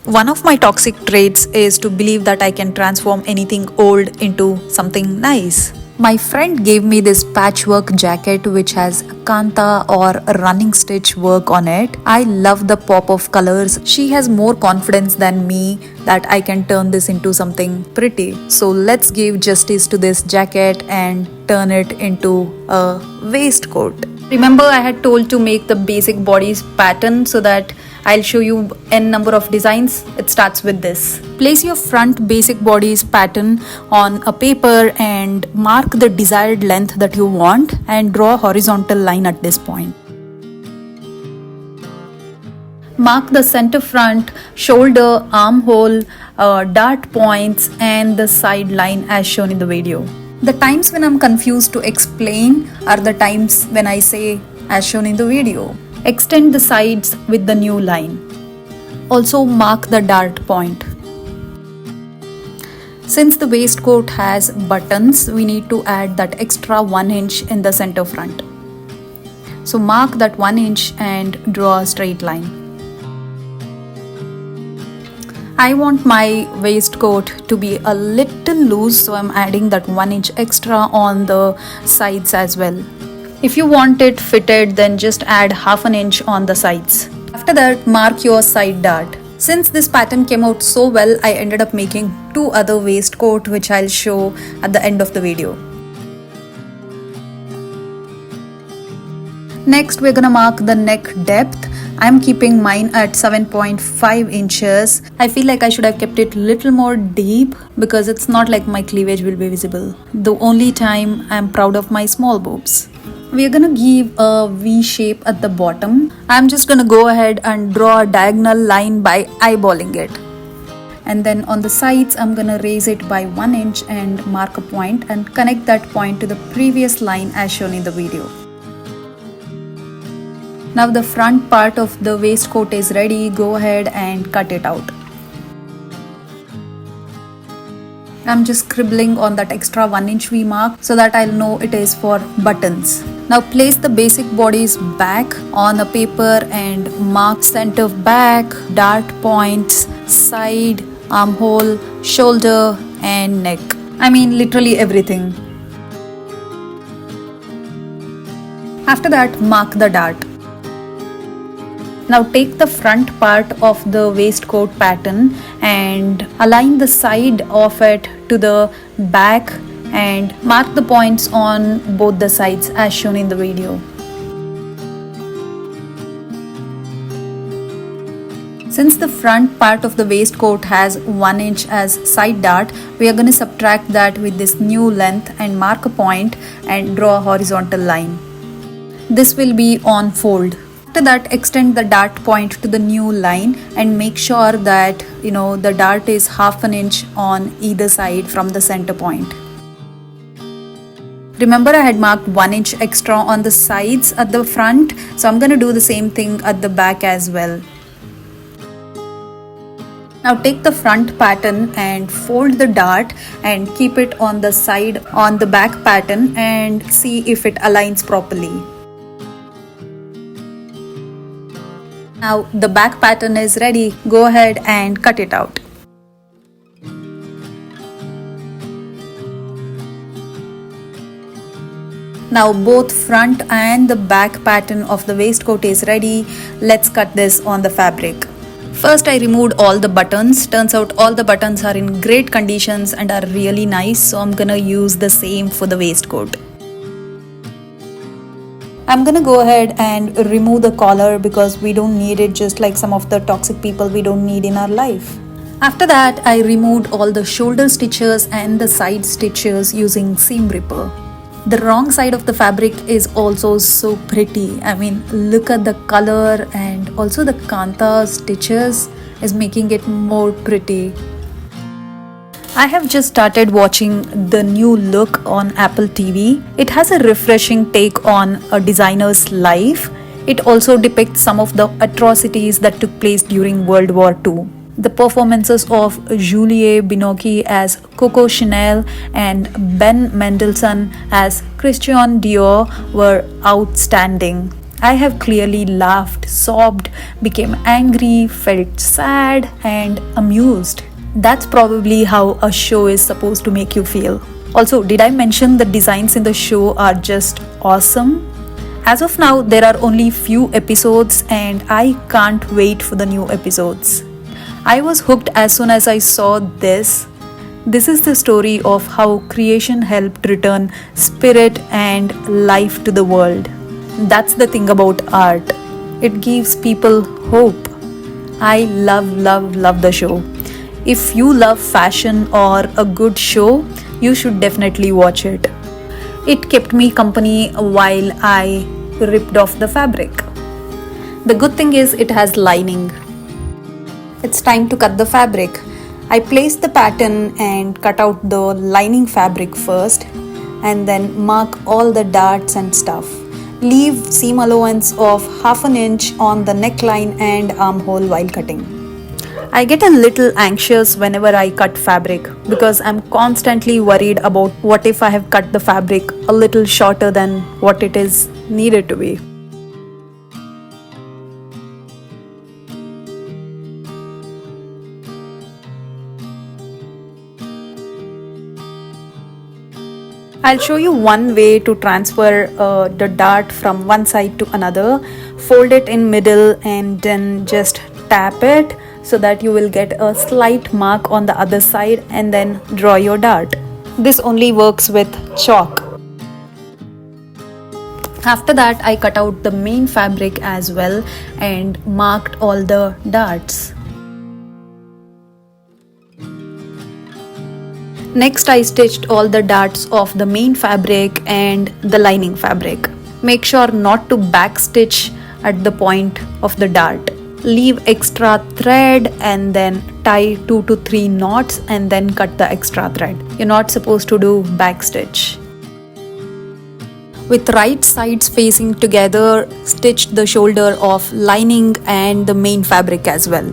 One of my toxic traits is to believe that I can transform anything old into something nice. My friend gave me this patchwork jacket which has kanta or running stitch work on it. I love the pop of colors. She has more confidence than me that I can turn this into something pretty. So let's give justice to this jacket and turn it into a waistcoat. Remember, I had told to make the basic bodies pattern so that I'll show you n number of designs. It starts with this. Place your front basic bodies pattern on a paper and mark the desired length that you want and draw a horizontal line at this point. Mark the center front, shoulder, armhole, dart points and the side line as shown in the video. The times when I'm confused to explain are the times when I say as shown in the video. Extend the sides with the new line. Also mark the dart point. Since the waistcoat has buttons, we need to add that extra 1 inch in the center front. So mark that 1 inch and draw a straight line. I want my waistcoat to be a little loose, so I'm adding that 1 inch extra on the sides as well. If you want it fitted, then just add half an inch on the sides. After that, mark your side dart. Since this pattern came out so well, I ended up making 2 other waistcoat which I'll show at the end of the video. Next, we're gonna mark the neck depth. I'm keeping mine at 7.5 inches. I feel like I should have kept it little more deep because it's not like my cleavage will be visible. The only time I'm proud of my small boobs. We're gonna give a V shape at the bottom. I'm just gonna go ahead and draw a diagonal line by eyeballing it. And then on the sides, I'm gonna raise it by 1 inch and mark a point and connect that point to the previous line as shown in the video. Now the front part of the waistcoat is ready. Go ahead and cut it out. I'm just scribbling on that extra 1 inch V mark so that I'll know it is for buttons. Now place the basic bodies back on a paper and mark center back, dart points, side, armhole, shoulder and neck. I mean literally everything. After that, mark the dart. Now take the front part of the waistcoat pattern and align the side of it to the back and mark the points on both the sides as shown in the video. Since the front part of the waistcoat has 1 inch as side dart, we are going to subtract that with this new length and mark a point and draw a horizontal line. This will be on fold. After that, extend the dart point to the new line and make sure that the dart is half an inch on either side from the center point. Remember, I had marked 1 inch extra on the sides at the front, so I'm going to do the same thing at the back as well. Now take the front pattern and fold the dart and keep it on the side on the back pattern and see if it aligns properly. Now the back pattern is ready. Go ahead and cut it out. Now both front and the back pattern of the waistcoat is ready. Let's cut this on the fabric. First, I removed all the buttons. Turns out all the buttons are in great conditions and are really nice, so I'm gonna use the same for the waistcoat. I'm gonna go ahead and remove the collar because we don't need it, just like some of the toxic people we don't need in our life. After that, I removed all the shoulder stitches and the side stitches using seam ripper. The wrong side of the fabric is also so pretty. I mean, look at the color, and also the kanta stitches is making it more pretty. I have just started watching the new look on Apple TV. It has a refreshing take on a designer's life. It also depicts some of the atrocities that took place during World War II. The performances of Julie Binoche as Coco Chanel and Ben Mendelsohn as Christian Dior were outstanding. I have clearly laughed, sobbed, became angry, felt sad, and amused. That's probably how a show is supposed to make you feel. Also, did I mention the designs in the show are just awesome? As of now, there are only few episodes and I can't wait for the new episodes. I was hooked as soon as I saw this. This is the story of how creation helped return spirit and life to the world. That's the thing about art. It gives people hope. I love the show. If you love fashion or a good show, you should definitely watch it. It kept me company while I ripped off the fabric. The good thing is it has lining. It's time to cut the fabric. I placed the pattern and cut out the lining fabric first and then mark all the darts and stuff. Leave seam allowance of half an inch on the neckline and armhole while cutting. I get a little anxious whenever I cut fabric because I'm constantly worried about what if I have cut the fabric a little shorter than what it is needed to be. I'll show you one way to transfer the dart from one side to another. Fold it in middle and then just tap it so that you will get a slight mark on the other side and then draw your dart. This only works with chalk. After that, I cut out the main fabric as well and marked all the darts. Next, I stitched all the darts of the main fabric and the lining fabric. Make sure not to backstitch at the point of the dart. Leave extra thread and then tie 2 to 3 knots and then cut the extra thread. You're not supposed to do backstitch. With right sides facing together, stitch the shoulder of lining and the main fabric as well.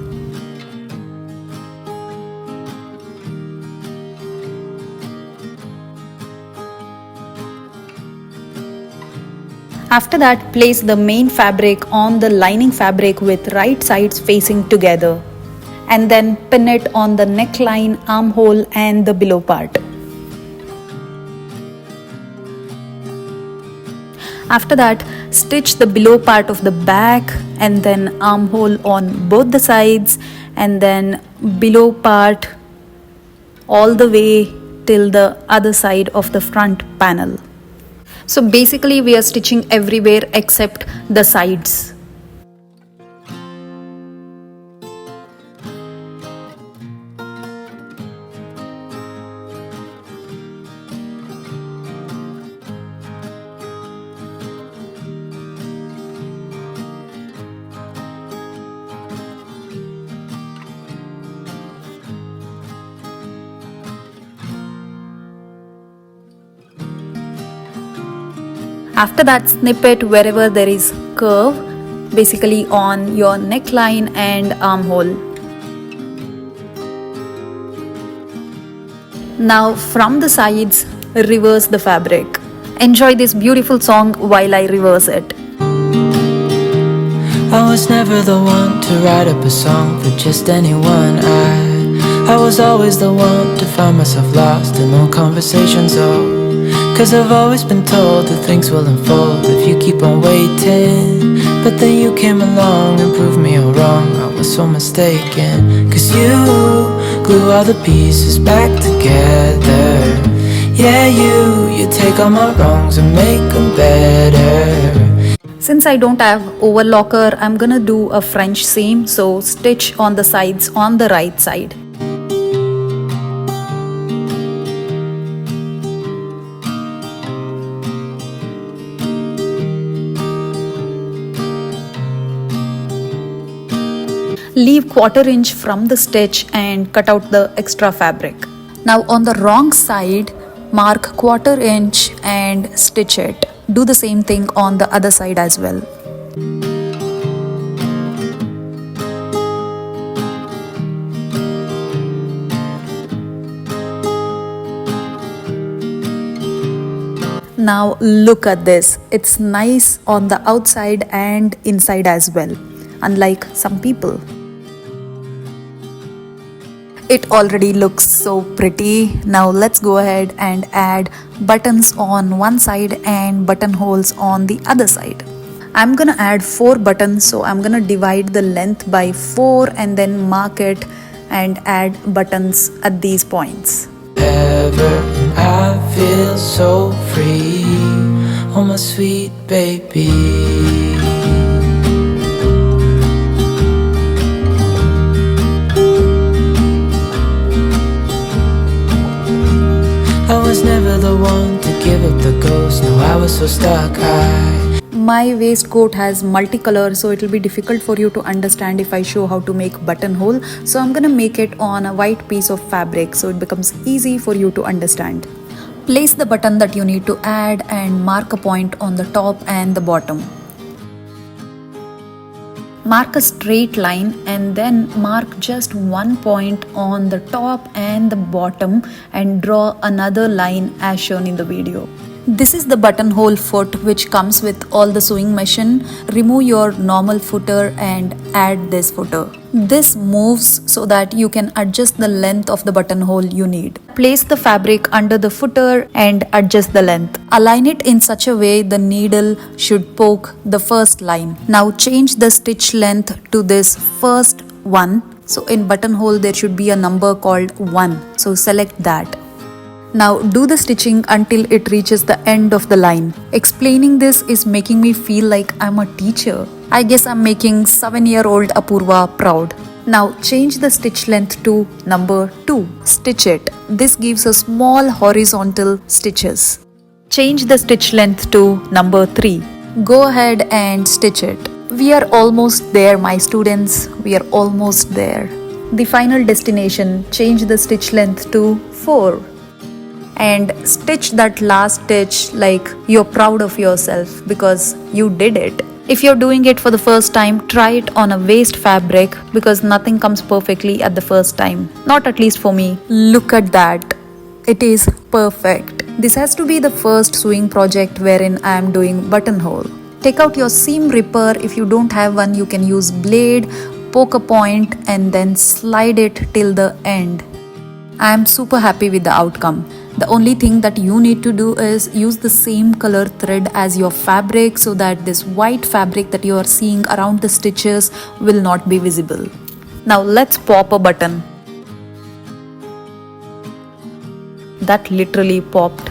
After that, place the main fabric on the lining fabric with right sides facing together and then pin it on the neckline, armhole and the below part. After that, stitch the below part of the back and then armhole on both the sides and then below part all the way till the other side of the front panel. So basically we are stitching everywhere except the sides. After that, snip it wherever there is curve, basically on your neckline and armhole. Now from the sides, reverse the fabric. Enjoy this beautiful song while I reverse it. I was never the one to write up a song for just anyone. I was always the one to find myself lost in long conversations. Cause I've always been told that things will unfold if you keep on waiting. But then you came along and proved me all wrong. I was so mistaken. Cause you glue all the pieces back together. Yeah, you take all my wrongs and make them better. Since I don't have overlocker, I'm gonna do a French seam. So stitch on the sides on the right side. Leave 1/4 inch from the stitch and cut out the extra fabric. Now on the wrong side, mark 1/4 inch and stitch it. Do the same thing on the other side as well. Now look at this. It's nice on the outside and inside as well, unlike some people. It already looks so pretty. Now let's go ahead and add buttons on one side and buttonholes on the other side. I'm gonna add 4 buttons, so I'm gonna divide the length by 4 and then mark it and add buttons at these points. Ever, and I feel so free. Oh my sweet baby. I was never the one to give up the ghost. No, I was so stuck. My waistcoat has multicolor, so it will be difficult for you to understand if I show how to make buttonhole. So I'm gonna make it on a white piece of fabric so it becomes easy for you to understand. Place the button that you need to add and mark a point on the top and the bottom. Mark a straight line and then mark just one point on the top and the bottom and draw another line as shown in the video. This is the buttonhole foot which comes with all the sewing machine. Remove your normal footer and add this footer. This moves so that you can adjust the length of the buttonhole you need. Place the fabric under the footer and adjust the length. Align it in such a way the needle should poke the first line. Now change the stitch length to this first one. So in buttonhole there should be a number called 1. So select that. Now do the stitching until it reaches the end of the line. Explaining this is making me feel like I'm a teacher. I guess I'm making 7-year-old Apoorva proud. Now change the stitch length to number 2. Stitch it. This gives us small horizontal stitches. Change the stitch length to number 3. Go ahead and stitch it. We are almost there, my students. We are almost there. The final destination, change the stitch length to 4. And stitch that last stitch like you're proud of yourself because you did it. If you're doing it for the first time, try it on a waste fabric because nothing comes perfectly at the first time. Not at least for me. Look at that. It is perfect. This has to be the first sewing project wherein I am doing buttonhole. Take out your seam ripper. If you don't have one, you can use blade, poke a point and then slide it till the end. I am super happy with the outcome. The only thing that you need to do is use the same color thread as your fabric so that this white fabric that you are seeing around the stitches will not be visible. Now let's pop a button. That literally popped.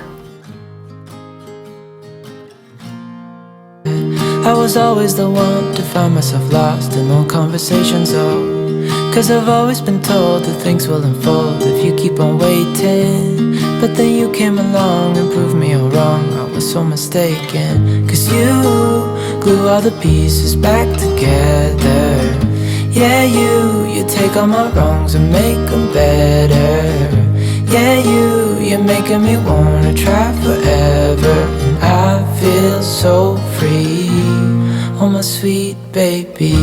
I was always the one to find myself lost in all conversations, cause I've always been told that things will unfold if you keep on waiting. But then you came along and proved me all wrong. I was so mistaken, cause you glue all the pieces back together. Yeah, you take all my wrongs and make them better. Yeah, you're making me wanna try forever. And I feel so free, oh my sweet baby.